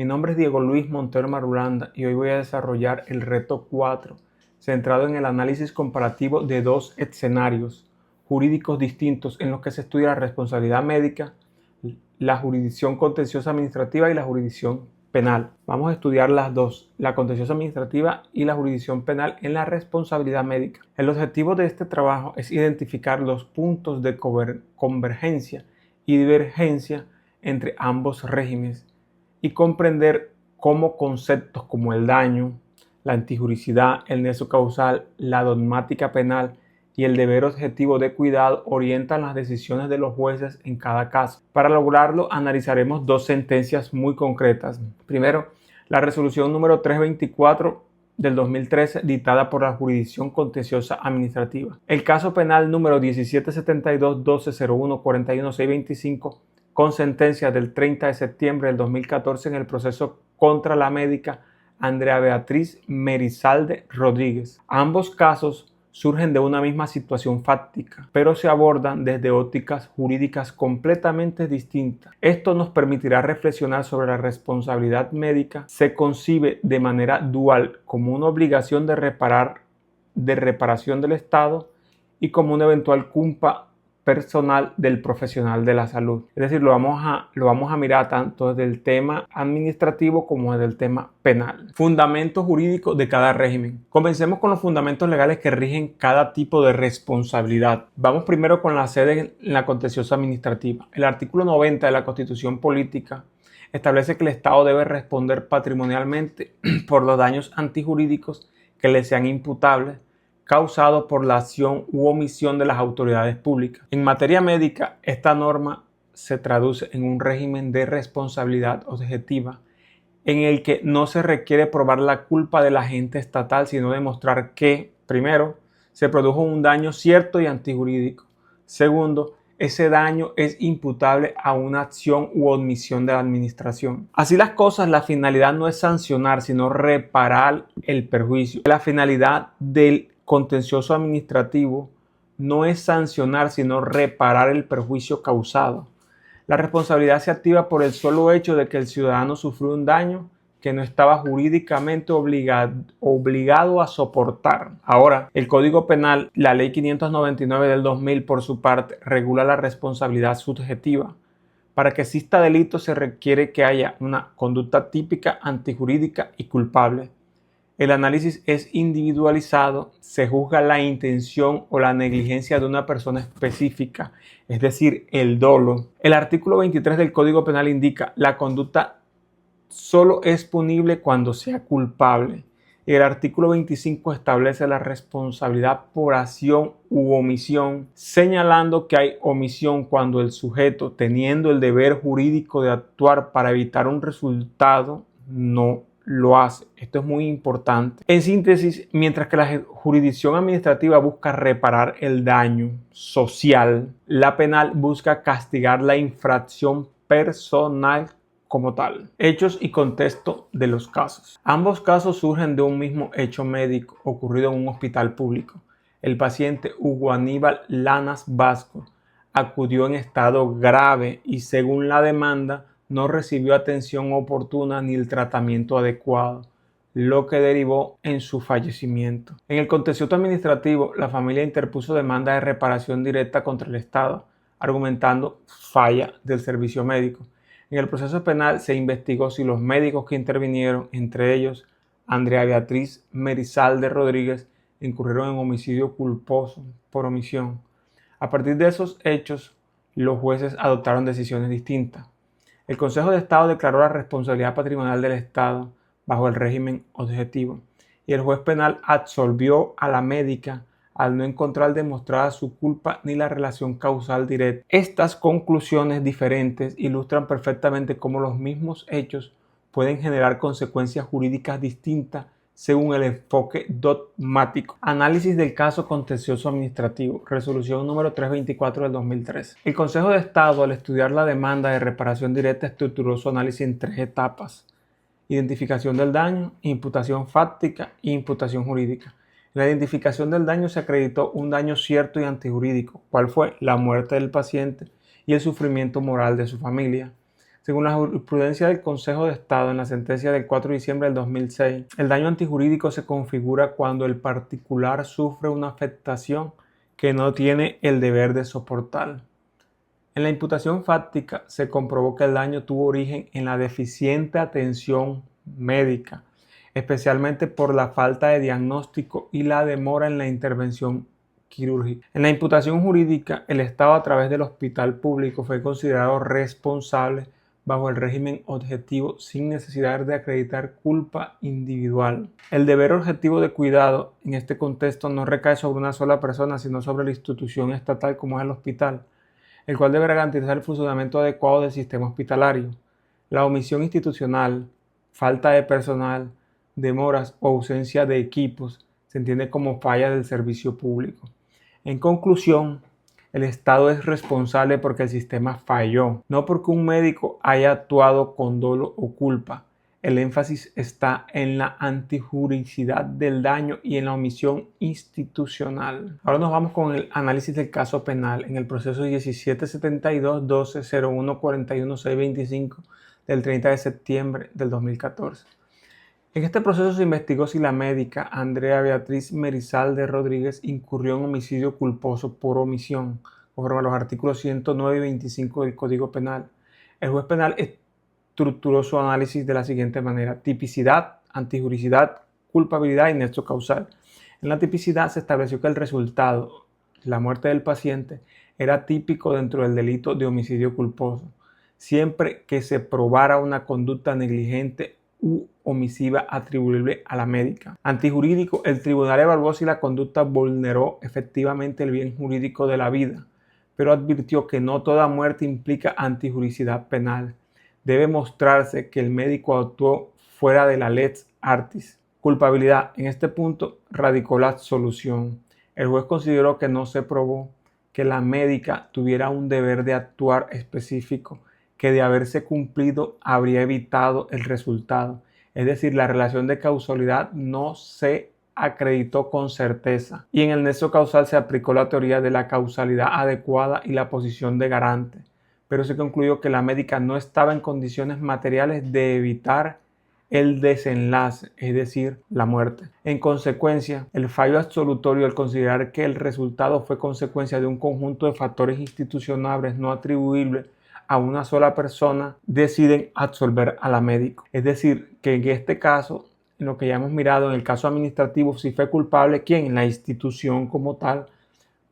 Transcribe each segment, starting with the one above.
nombre es Diego Luis Montero Marulanda y hoy voy a desarrollar el reto 4, centrado en el análisis comparativo de dos escenarios jurídicos distintos en los que se estudia la responsabilidad médica, la jurisdicción contenciosa administrativa y la jurisdicción penal. Vamos a estudiar las dos, la contenciosa administrativa y la jurisdicción penal en la responsabilidad médica. El objetivo de este trabajo es identificar los puntos de convergencia y divergencia entre ambos regímenes y comprender cómo conceptos como el daño, la antijuricidad, el nexo causal, la dogmática penal y el deber objetivo de cuidado orientan las decisiones de los jueces en cada caso. Para lograrlo, analizaremos dos sentencias muy concretas. Primero, la resolución número 324 del 2013 dictada por la Jurisdicción Contenciosa Administrativa. El caso penal número 1772-1201-41-625 con sentencia del 30 de septiembre del 2014 en el proceso contra la médica Andrea Beatriz Merizalde Rodríguez. Ambos casos surgen de una misma situación fáctica, pero se abordan desde ópticas jurídicas completamente distintas. Esto nos permitirá reflexionar sobre la responsabilidad médica. Se concibe de manera dual como una obligación de reparación del Estado y como una eventual culpa personal del profesional de la salud. Es decir, lo vamos a mirar tanto desde el tema administrativo como desde el tema penal. Fundamentos jurídicos de cada régimen. Comencemos con los fundamentos legales que rigen cada tipo de responsabilidad. Vamos primero con la sede en la contenciosa administrativa. El artículo 90 de la Constitución Política establece que el Estado debe responder patrimonialmente por los daños antijurídicos que le sean imputables causado por la acción u omisión de las autoridades públicas. En materia médica, esta norma se traduce en un régimen de responsabilidad objetiva en el que no se requiere probar la culpa del agente estatal, sino demostrar que, primero, se produjo un daño cierto y antijurídico. Segundo, ese daño es imputable a una acción u omisión de la administración. Así las cosas, la finalidad no es sancionar, sino reparar el perjuicio. La finalidad del contencioso administrativo no es sancionar, sino reparar el perjuicio causado. La responsabilidad se activa por el solo hecho de que el ciudadano sufrió un daño que no estaba jurídicamente obligado a soportar. Ahora, el Código Penal, la Ley 599 del 2000, por su parte, regula la responsabilidad subjetiva. Para que exista delito se requiere que haya una conducta típica, antijurídica y culpable. El análisis es individualizado, se juzga la intención o la negligencia de una persona específica, es decir, el dolo. El artículo 23 del Código Penal indica la conducta solo es punible cuando sea culpable. El artículo 25 establece la responsabilidad por acción u omisión, señalando que hay omisión cuando el sujeto, teniendo el deber jurídico de actuar para evitar un resultado, no lo hace. Esto es muy importante. En síntesis, mientras que la jurisdicción administrativa busca reparar el daño social, la penal busca castigar la infracción personal como tal. Hechos y contexto de los casos. Ambos casos surgen de un mismo hecho médico ocurrido en un hospital público. El paciente Hugo Aníbal Lanas Vasco acudió en estado grave y, según la demanda, no recibió atención oportuna ni el tratamiento adecuado, lo que derivó en su fallecimiento. En el contencioso administrativo, la familia interpuso demanda de reparación directa contra el Estado, argumentando falla del servicio médico. En el proceso penal se investigó si los médicos que intervinieron, entre ellos Andrea Beatriz Merizalde Rodríguez, incurrieron en homicidio culposo por omisión. A partir de esos hechos, los jueces adoptaron decisiones distintas. El Consejo de Estado declaró la responsabilidad patrimonial del Estado bajo el régimen objetivo y el juez penal absolvió a la médica al no encontrar demostrada su culpa ni la relación causal directa. Estas conclusiones diferentes ilustran perfectamente cómo los mismos hechos pueden generar consecuencias jurídicas distintas según el enfoque dogmático. Análisis del caso contencioso administrativo. Resolución número 324 del 2013. El Consejo de Estado, al estudiar la demanda de reparación directa, estructuró su análisis en 3 etapas: identificación del daño, imputación fáctica e imputación jurídica. En la identificación del daño se acreditó un daño cierto y antijurídico. ¿Cuál fue? La muerte del paciente y el sufrimiento moral de su familia. Según la jurisprudencia del Consejo de Estado en la sentencia del 4 de diciembre del 2006, el daño antijurídico se configura cuando el particular sufre una afectación que no tiene el deber de soportar. En la imputación fáctica se comprobó que el daño tuvo origen en la deficiente atención médica, especialmente por la falta de diagnóstico y la demora en la intervención quirúrgica. En la imputación jurídica, el Estado a través del hospital público fue considerado responsable bajo el régimen objetivo sin necesidad de acreditar culpa individual. El deber objetivo de cuidado en este contexto no recae sobre una sola persona, sino sobre la institución estatal como es el hospital, el cual debe garantizar el funcionamiento adecuado del sistema hospitalario. La omisión institucional, falta de personal, demoras o ausencia de equipos se entiende como falla del servicio público. En conclusión, el Estado es responsable porque el sistema falló, no porque un médico haya actuado con dolo o culpa. El énfasis está en la antijuricidad del daño y en la omisión institucional. Ahora nos vamos con el análisis del caso penal en el proceso 1772-12-01-41-625 del 30 de septiembre del 2014. En este proceso se investigó si la médica Andrea Beatriz Merizalde Rodríguez incurrió en homicidio culposo por omisión, conforme a los artículos 109 y 25 del Código Penal. El juez penal estructuró su análisis de la siguiente manera: tipicidad, antijuricidad, culpabilidad y nexo causal. En la tipicidad se estableció que el resultado, la muerte del paciente, era típico dentro del delito de homicidio culposo, siempre que se probara una conducta negligente u omisiva atribuible a la médica. Antijurídico, el tribunal evaluó si la conducta vulneró efectivamente el bien jurídico de la vida, pero advirtió que no toda muerte implica antijuricidad penal. Debe mostrarse que el médico actuó fuera de la lex artis. Culpabilidad. En este punto radicó la absolución. El juez consideró que no se probó que la médica tuviera un deber de actuar específico que de haberse cumplido habría evitado el resultado. Es decir, la relación de causalidad no se acreditó con certeza. Y en el nexo causal se aplicó la teoría de la causalidad adecuada y la posición de garante, pero se concluyó que la médica no estaba en condiciones materiales de evitar el desenlace, es decir, la muerte. En consecuencia, el fallo absolutorio al considerar que el resultado fue consecuencia de un conjunto de factores institucionales no atribuibles a una sola persona, deciden absolver a la médica. Es decir, que en este caso, en lo que ya hemos mirado, en el caso administrativo, sí fue culpable ¿quién? La institución como tal,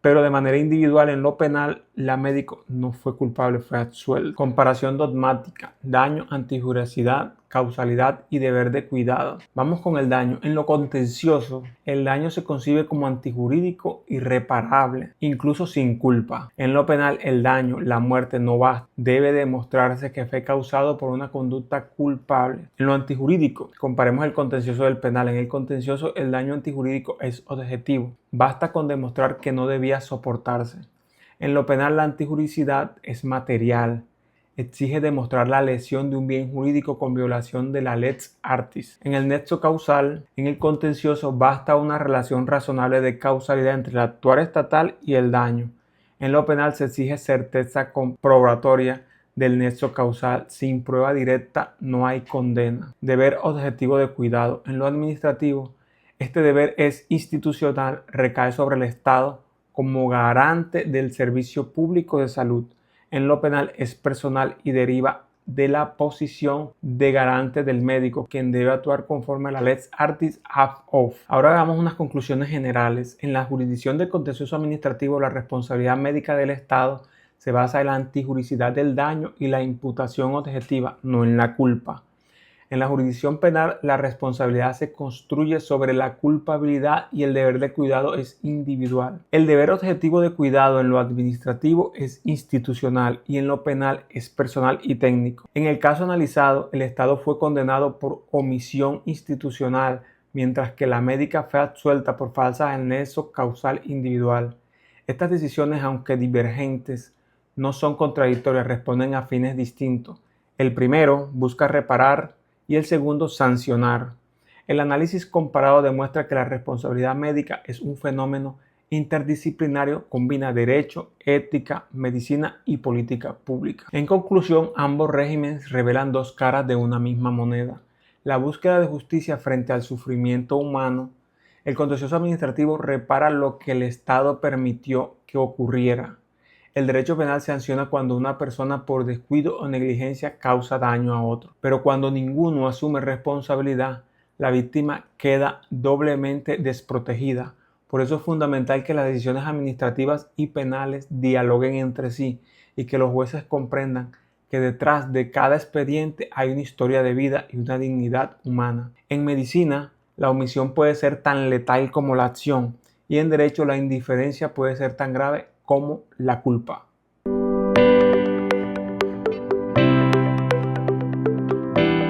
pero de manera individual en lo penal, la médico no fue culpable, fue absuelta. Comparación dogmática, daño, antijuricidad, causalidad y deber de cuidado. Vamos con el daño. En lo contencioso, el daño se concibe como antijurídico irreparable, incluso sin culpa. En lo penal, el daño, la muerte no basta. Debe demostrarse que fue causado por una conducta culpable. En lo antijurídico, comparemos el contencioso del penal. En el contencioso, el daño antijurídico es objetivo. Basta con demostrar que no debía soportarse. En lo penal, la antijuricidad es material. Exige demostrar la lesión de un bien jurídico con violación de la lex artis. En el nexo causal, en el contencioso, basta una relación razonable de causalidad entre el actuar estatal y el daño. En lo penal se exige certeza comprobatoria del nexo causal. Sin prueba directa no hay condena. Deber objetivo de cuidado. En lo administrativo, este deber es institucional, recae sobre el Estado como garante del servicio público de salud. En lo penal es personal y deriva de la posición de garante del médico, quien debe actuar conforme a la lex artis ab off. Ahora hagamos unas conclusiones generales. En la jurisdicción del contencioso administrativo, la responsabilidad médica del Estado se basa en la antijuricidad del daño y la imputación objetiva, no en la culpa. En la jurisdicción penal, la responsabilidad se construye sobre la culpabilidad y el deber de cuidado es individual. El deber objetivo de cuidado en lo administrativo es institucional y en lo penal es personal y técnico. En el caso analizado, el Estado fue condenado por omisión institucional, mientras que la médica fue absuelta por falta de nexo causal individual. Estas decisiones, aunque divergentes, no son contradictorias, responden a fines distintos. El primero busca reparar y el segundo sancionar. El análisis comparado demuestra que la responsabilidad médica es un fenómeno interdisciplinario combina derecho, ética, medicina y política pública. En conclusión, ambos regímenes revelan dos caras de una misma moneda: la búsqueda de justicia frente al sufrimiento humano. El contencioso administrativo repara lo que el Estado permitió que ocurriera. El derecho penal sanciona cuando una persona por descuido o negligencia causa daño a otro, pero cuando ninguno asume responsabilidad, la víctima queda doblemente desprotegida. Por eso es fundamental que las decisiones administrativas y penales dialoguen entre sí y que los jueces comprendan que detrás de cada expediente hay una historia de vida y una dignidad humana. En medicina, la omisión puede ser tan letal como la acción, y en derecho la indiferencia puede ser tan grave como la culpa.